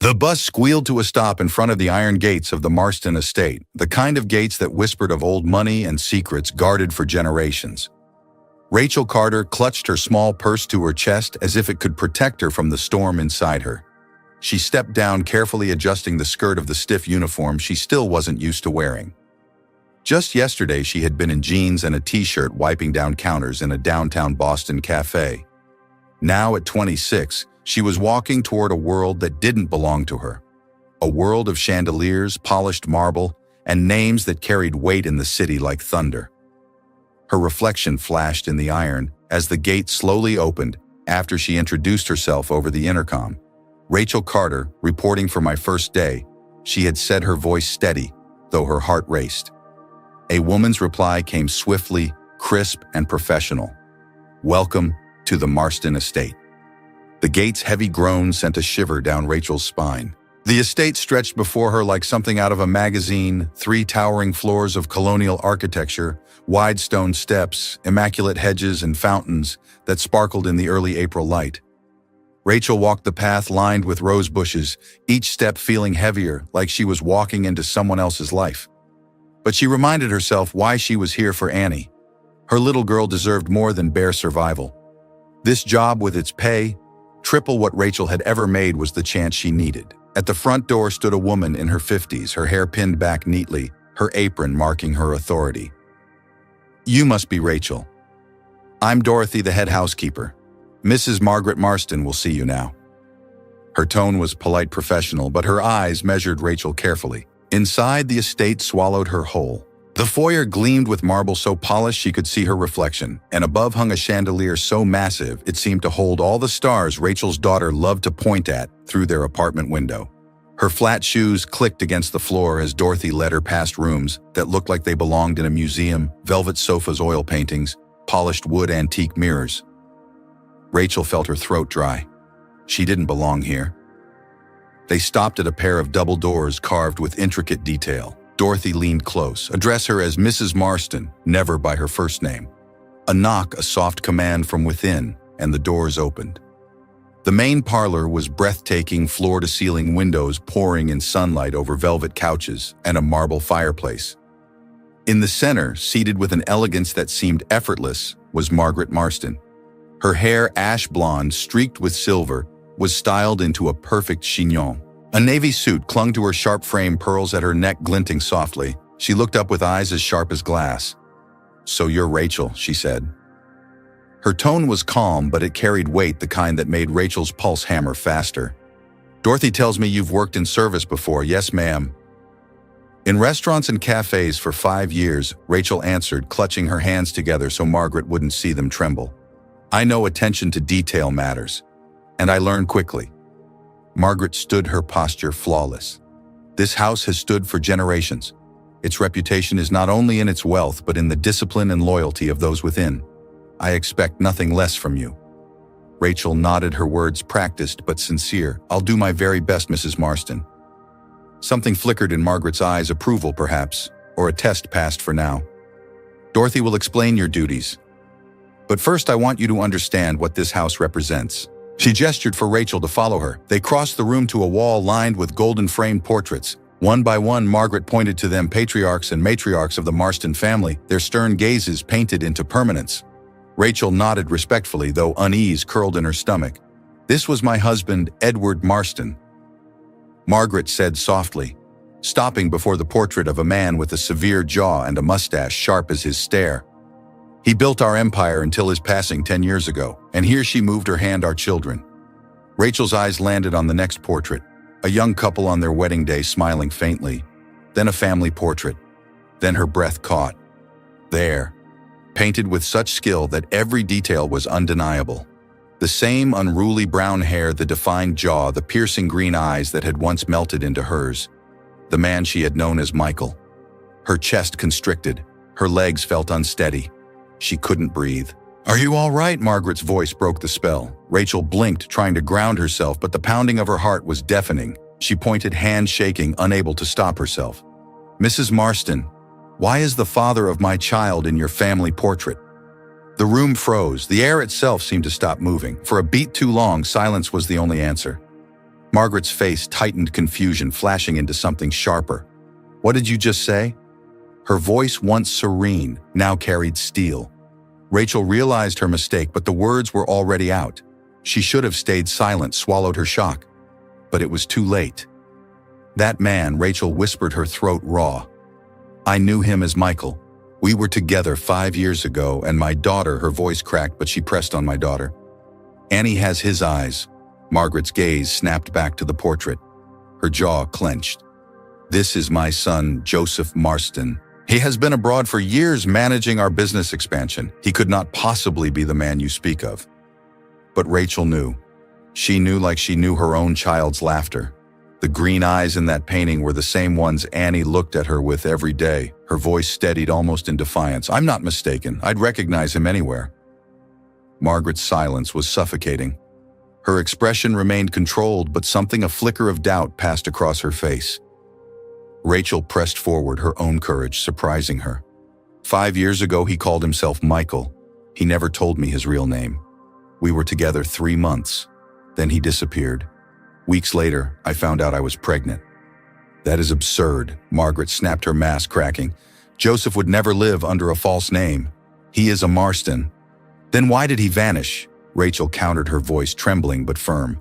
The bus squealed to a stop in front of the iron gates of the Marston estate, the kind of gates that whispered of old money and secrets guarded for generations. Rachel Carter clutched her small purse to her chest as if it could protect her from the storm inside her. She stepped down, carefully adjusting the skirt of the stiff uniform she still wasn't used to wearing. Just yesterday, she had been in jeans and a t-shirt wiping down counters in a downtown Boston cafe. Now, at 26, she was walking toward a world that didn't belong to her. A world of chandeliers, polished marble, and names that carried weight in the city like thunder. Her reflection flashed in the iron as the gate slowly opened after she introduced herself over the intercom. Rachel Carter, reporting for my first day, she had said, her voice steady, though her heart raced. A woman's reply came swiftly, crisp, and professional. Welcome to the Marston estate. The gate's heavy groan sent a shiver down Rachel's spine. The estate stretched before her like something out of a magazine, 3 towering floors of colonial architecture, wide stone steps, immaculate hedges and fountains that sparkled in the early April light. Rachel walked the path lined with rose bushes, each step feeling heavier, like she was walking into someone else's life. But she reminded herself why she was here for Annie. Her little girl deserved more than bare survival. This job, with its pay, triple what Rachel had ever made, was the chance she needed. At the front door stood a woman in her 50s, her hair pinned back neatly, her apron marking her authority. You must be Rachel. I'm Dorothy, the head housekeeper. Mrs. Margaret Marston will see you now. Her tone was polite, professional, but her eyes measured Rachel carefully. Inside, the estate swallowed her whole. The foyer gleamed with marble so polished she could see her reflection, and above hung a chandelier so massive it seemed to hold all the stars Rachel's daughter loved to point at through their apartment window. Her flat shoes clicked against the floor as Dorothy led her past rooms that looked like they belonged in a museum, velvet sofas, oil paintings, polished wood antique mirrors. Rachel felt her throat dry. She didn't belong here. They stopped at a pair of double doors carved with intricate detail. Dorothy leaned close, addressed her as Mrs. Marston, never by her first name. A knock, a soft command from within, and the doors opened. The main parlor was breathtaking, floor-to-ceiling windows pouring in sunlight over velvet couches and a marble fireplace. In the center, seated with an elegance that seemed effortless, was Margaret Marston. Her hair, ash blonde, streaked with silver, was styled into a perfect chignon. A navy suit clung to her sharp frame, pearls at her neck glinting softly. She looked up with eyes as sharp as glass. "So you're Rachel," she said. Her tone was calm, but it carried weight, the kind that made Rachel's pulse hammer faster. "Dorothy tells me you've worked in service before." "Yes, ma'am." "In restaurants and cafes for 5 years," Rachel answered, clutching her hands together so Margaret wouldn't see them tremble. "I know attention to detail matters, and I learn quickly." Margaret stood, her posture flawless. "This house has stood for generations. Its reputation is not only in its wealth, but in the discipline and loyalty of those within. I expect nothing less from you." Rachel nodded, her words practiced but sincere. "I'll do my very best, Mrs. Marston." Something flickered in Margaret's eyes, approval perhaps, or a test passed for now. "Dorothy will explain your duties. But first, I want you to understand what this house represents." She gestured for Rachel to follow her. They crossed the room to a wall lined with golden-framed portraits. One by one, Margaret pointed to them, patriarchs and matriarchs of the Marston family, their stern gazes painted into permanence. Rachel nodded respectfully, though unease curled in her stomach. "This was my husband, Edward Marston," Margaret said softly, stopping before the portrait of a man with a severe jaw and a mustache sharp as his stare. "He built our empire until his passing 10 years ago, and here," she moved her hand, "our children." Rachel's eyes landed on the next portrait, a young couple on their wedding day smiling faintly, then a family portrait. Then her breath caught. There, painted with such skill that every detail was undeniable. The same unruly brown hair, the defined jaw, the piercing green eyes that had once melted into hers. The man she had known as Michael. Her chest constricted, her legs felt unsteady. She couldn't breathe. "Are you all right?" Margaret's voice broke the spell. Rachel blinked, trying to ground herself, but the pounding of her heart was deafening. She pointed, hand shaking, unable to stop herself. "Mrs. Marston, why is the father of my child in your family portrait?" The room froze. The air itself seemed to stop moving. For a beat too long, silence was the only answer. Margaret's face tightened, confusion flashing into something sharper. What did you just say? Her voice, once serene, now carried steel. Rachel realized her mistake, but the words were already out. She should have stayed silent, swallowed her shock. But it was too late. That man, Rachel whispered, her throat raw. I knew him as Michael. We were together 5 years ago, and my daughter, her voice cracked, but she pressed on my daughter. Annie has his eyes. Margaret's gaze snapped back to the portrait. Her jaw clenched. This is my son, Joseph Marston. He has been abroad for years managing our business expansion. He could not possibly be the man you speak of. But Rachel knew. She knew like she knew her own child's laughter. The green eyes in that painting were the same ones Annie looked at her with every day. Her voice steadied almost in defiance. I'm not mistaken. I'd recognize him anywhere. Margaret's silence was suffocating. Her expression remained controlled, but a flicker of doubt passed across her face. Rachel pressed forward, her own courage surprising her. 5 years ago, he called himself Michael. He never told me his real name. We were together 3 months. Then he disappeared. Weeks later, I found out I was pregnant. That is absurd, Margaret snapped, her mask cracking. Joseph would never live under a false name. He is a Marston. Then why did he vanish? Rachel countered, her voice trembling but firm.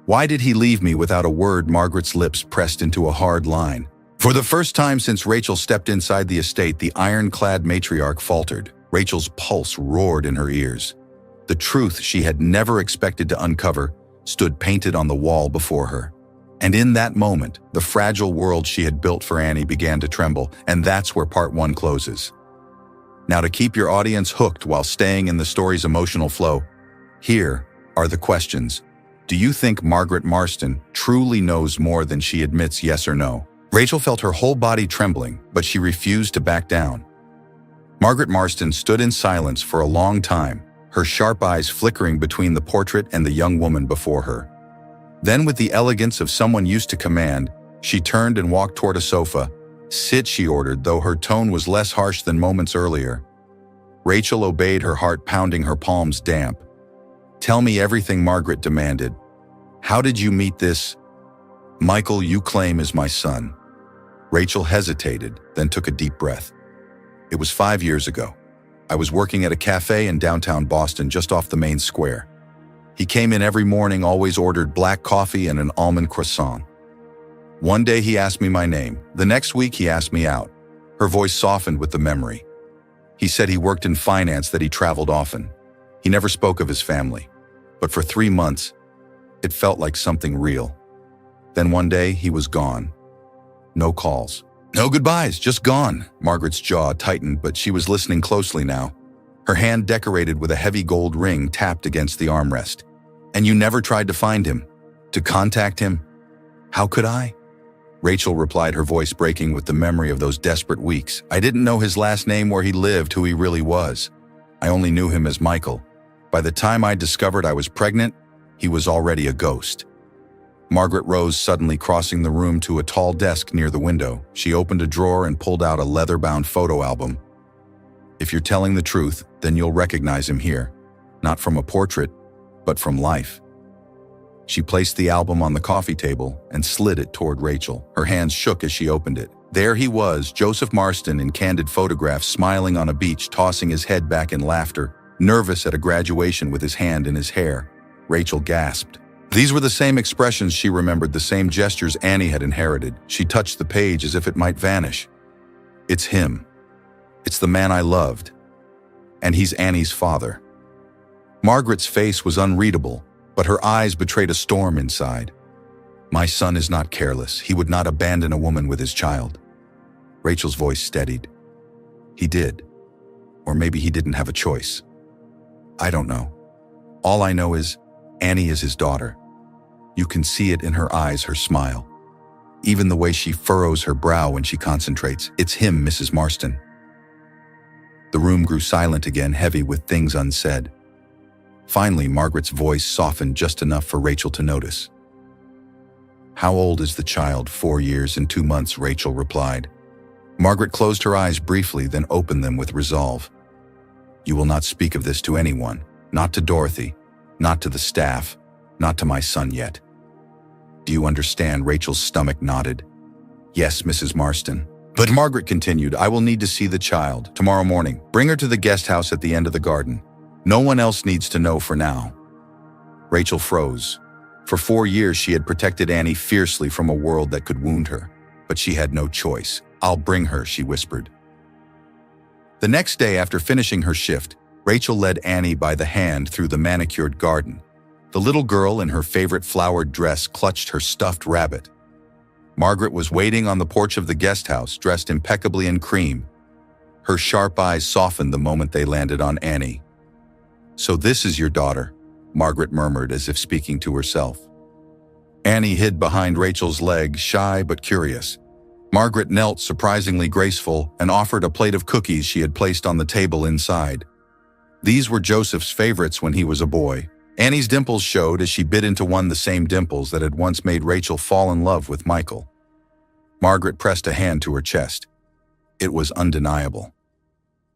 Why did he leave me without a word? Margaret's lips pressed into a hard line. For the first time since Rachel stepped inside the estate, the iron-clad matriarch faltered. Rachel's pulse roared in her ears. The truth she had never expected to uncover stood painted on the wall before her. And in that moment, the fragile world she had built for Annie began to tremble, and that's where part 1 closes. Now, to keep your audience hooked while staying in the story's emotional flow, here are the questions. Do you think Margaret Marston truly knows more than she admits, yes or no? Rachel felt her whole body trembling, but she refused to back down. Margaret Marston stood in silence for a long time, her sharp eyes flickering between the portrait and the young woman before her. Then, with the elegance of someone used to command, she turned and walked toward a sofa. Sit, she ordered, though her tone was less harsh than moments earlier. Rachel obeyed, her heart pounding, her palms damp. Tell me everything, Margaret demanded. How did you meet this Michael you claim is my son? Rachel hesitated, then took a deep breath. It was 5 years ago. I was working at a cafe in downtown Boston, just off the main square. He came in every morning, always ordered black coffee and an almond croissant. One day he asked me my name. The next week he asked me out. Her voice softened with the memory. He said he worked in finance, that he traveled often. He never spoke of his family. But for 3 months, it felt like something real. Then one day he was gone. No calls. No goodbyes, just gone. Margaret's jaw tightened, but she was listening closely now. Her hand, decorated with a heavy gold ring, tapped against the armrest. And you never tried to find him? To contact him? How could I? Rachel replied, her voice breaking with the memory of those desperate weeks. I didn't know his last name, where he lived, who he really was. I only knew him as Michael. By the time I discovered I was pregnant, he was already a ghost. Margaret rose suddenly, crossing the room to a tall desk near the window. She opened a drawer and pulled out a leather-bound photo album. If you're telling the truth, then you'll recognize him here. Not from a portrait, but from life. She placed the album on the coffee table and slid it toward Rachel. Her hands shook as she opened it. There he was, Joseph Marston, in candid photographs, smiling on a beach, tossing his head back in laughter, nervous at a graduation with his hand in his hair. Rachel gasped. These were the same expressions she remembered, the same gestures Annie had inherited. She touched the page as if it might vanish. It's him. It's the man I loved. And he's Annie's father. Margaret's face was unreadable, but her eyes betrayed a storm inside. My son is not careless. He would not abandon a woman with his child. Rachel's voice steadied. He did. Or maybe he didn't have a choice. I don't know. All I know is Annie is his daughter. You can see it in her eyes, her smile. Even the way she furrows her brow when she concentrates. It's him, Mrs. Marston. The room grew silent again, heavy with things unsaid. Finally, Margaret's voice softened just enough for Rachel to notice. How old is the child? 4 years and 2 months, Rachel replied. Margaret closed her eyes briefly, then opened them with resolve. You will not speak of this to anyone, not to Dorothy, not to the staff, not to my son yet. Do you understand? Rachel's stomach nodded. Yes, Mrs. Marston. But Margaret continued, I will need to see the child tomorrow morning. Bring her to the guest house at the end of the garden. No one else needs to know for now. Rachel froze. For 4 years, she had protected Annie fiercely from a world that could wound her. But she had no choice. I'll bring her, she whispered. The next day, after finishing her shift, Rachel led Annie by the hand through the manicured garden. The little girl in her favorite flowered dress clutched her stuffed rabbit. Margaret was waiting on the porch of the guest house, dressed impeccably in cream. Her sharp eyes softened the moment they landed on Annie. So this is your daughter, Margaret murmured as if speaking to herself. Annie hid behind Rachel's leg, shy but curious. Margaret knelt, surprisingly graceful, and offered a plate of cookies she had placed on the table inside. These were Joseph's favorites when he was a boy. Annie's dimples showed as she bit into one, the same dimples that had once made Rachel fall in love with Michael. Margaret pressed a hand to her chest. It was undeniable.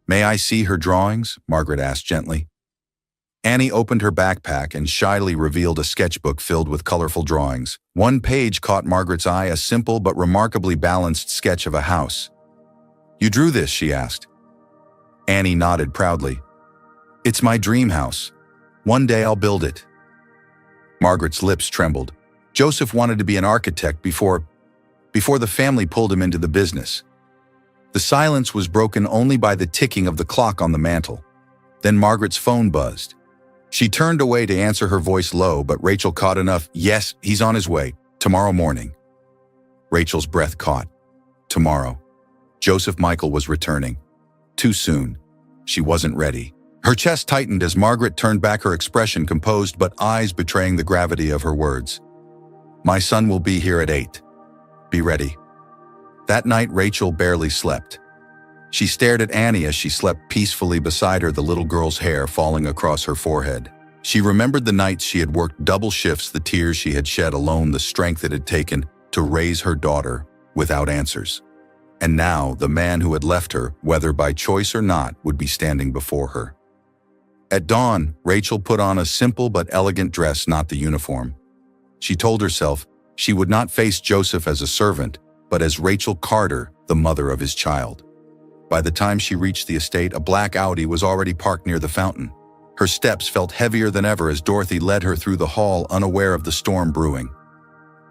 May I see her drawings? Margaret asked gently. Annie opened her backpack and shyly revealed a sketchbook filled with colorful drawings. One page caught Margaret's eye, a simple but remarkably balanced sketch of a house. You drew this? She asked. Annie nodded proudly. It's my dream house. One day I'll build it. Margaret's lips trembled. Joseph wanted to be an architect before the family pulled him into the business. The silence was broken only by the ticking of the clock on the mantel. Then Margaret's phone buzzed. She turned away to answer, her voice low, but Rachel caught enough. Yes, he's on his way. Tomorrow morning. Rachel's breath caught. Tomorrow. Joseph Michael was returning. Too soon. She wasn't ready. Her chest tightened as Margaret turned back, her expression composed but eyes betraying the gravity of her words. My son will be here at 8. Be ready. That night, Rachel barely slept. She stared at Annie as she slept peacefully beside her, the little girl's hair falling across her forehead. She remembered the nights she had worked double shifts, the tears she had shed alone, the strength it had taken to raise her daughter without answers. And now, the man who had left her, whether by choice or not, would be standing before her. At dawn, Rachel put on a simple but elegant dress, not the uniform. She told herself she would not face Joseph as a servant, but as Rachel Carter, the mother of his child. By the time she reached the estate, a black Audi was already parked near the fountain. Her steps felt heavier than ever as Dorothy led her through the hall, unaware of the storm brewing.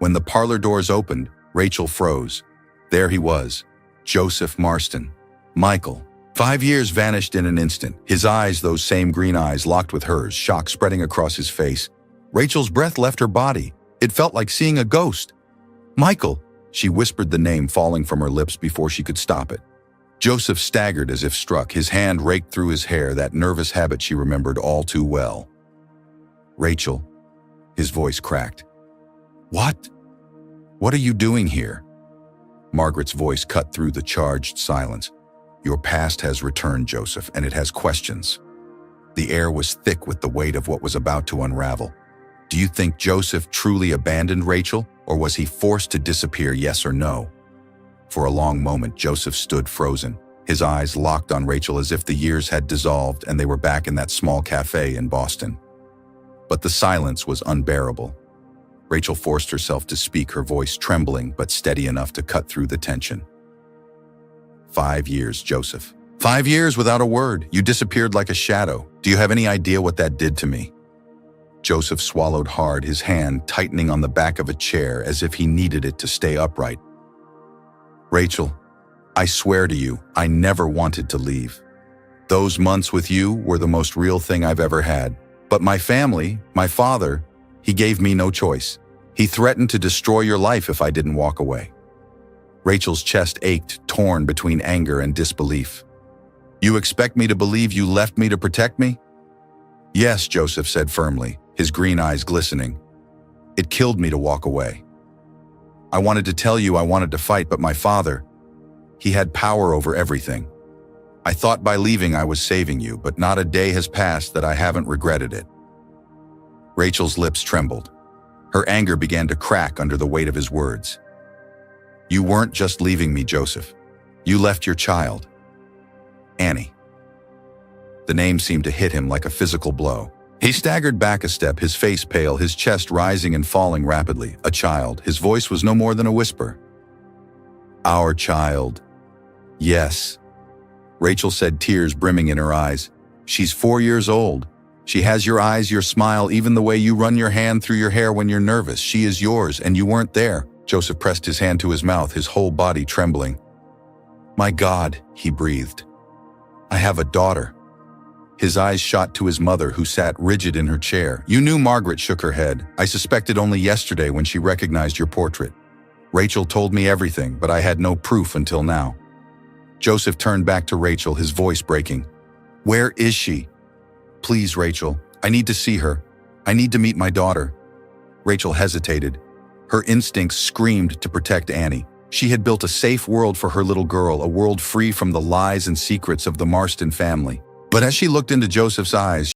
When the parlor doors opened, Rachel froze. There he was, Joseph Marston. Michael. 5 years vanished in an instant. His eyes, those same green eyes, locked with hers, shock spreading across his face. Rachel's breath left her body. It felt like seeing a ghost. Michael, she whispered the name falling from her lips before she could stop it. Joseph staggered as if struck, his hand raked through his hair, that nervous habit she remembered all too well. Rachel, his voice cracked. What? What are you doing here? Margaret's voice cut through the charged silence. Your past has returned, Joseph, and it has questions. The air was thick with the weight of what was about to unravel. Do you think Joseph truly abandoned Rachel, or was he forced to disappear, yes or no? For a long moment, Joseph stood frozen, his eyes locked on Rachel as if the years had dissolved and they were back in that small cafe in Boston. But the silence was unbearable. Rachel forced herself to speak, her voice trembling but steady enough to cut through the tension. 5 years, Joseph. 5 years without a word. You disappeared like a shadow. Do you have any idea what that did to me? Joseph swallowed hard, his hand tightening on the back of a chair as if he needed it to stay upright. Rachel, I swear to you, I never wanted to leave. Those months with you were the most real thing I've ever had. But my family, my father, he gave me no choice. He threatened to destroy your life if I didn't walk away. Rachel's chest ached, torn between anger and disbelief. You expect me to believe you left me to protect me? Yes, Joseph said firmly, his green eyes glistening. It killed me to walk away. I wanted to tell you I wanted to fight, but my father, he had power over everything. I thought by leaving I was saving you, but not a day has passed that I haven't regretted it. Rachel's lips trembled. Her anger began to crack under the weight of his words. You weren't just leaving me, Joseph. You left your child. Annie. The name seemed to hit him like a physical blow. He staggered back a step, his face pale, his chest rising and falling rapidly. A child. His voice was no more than a whisper. Our child. Yes. Rachel said, tears brimming in her eyes. She's 4 years old. She has your eyes, your smile, even the way you run your hand through your hair when you're nervous. She is yours, and you weren't there. Joseph pressed his hand to his mouth, his whole body trembling. My God, he breathed. I have a daughter. His eyes shot to his mother, who sat rigid in her chair. You knew. Margaret shook her head. I suspected only yesterday when she recognized your portrait. Rachel told me everything, but I had no proof until now. Joseph turned back to Rachel, his voice breaking. Where is she? Please, Rachel, I need to see her. I need to meet my daughter. Rachel hesitated. Her instincts screamed to protect Annie. She had built a safe world for her little girl, a world free from the lies and secrets of the Marston family. But as she looked into Joseph's eyes,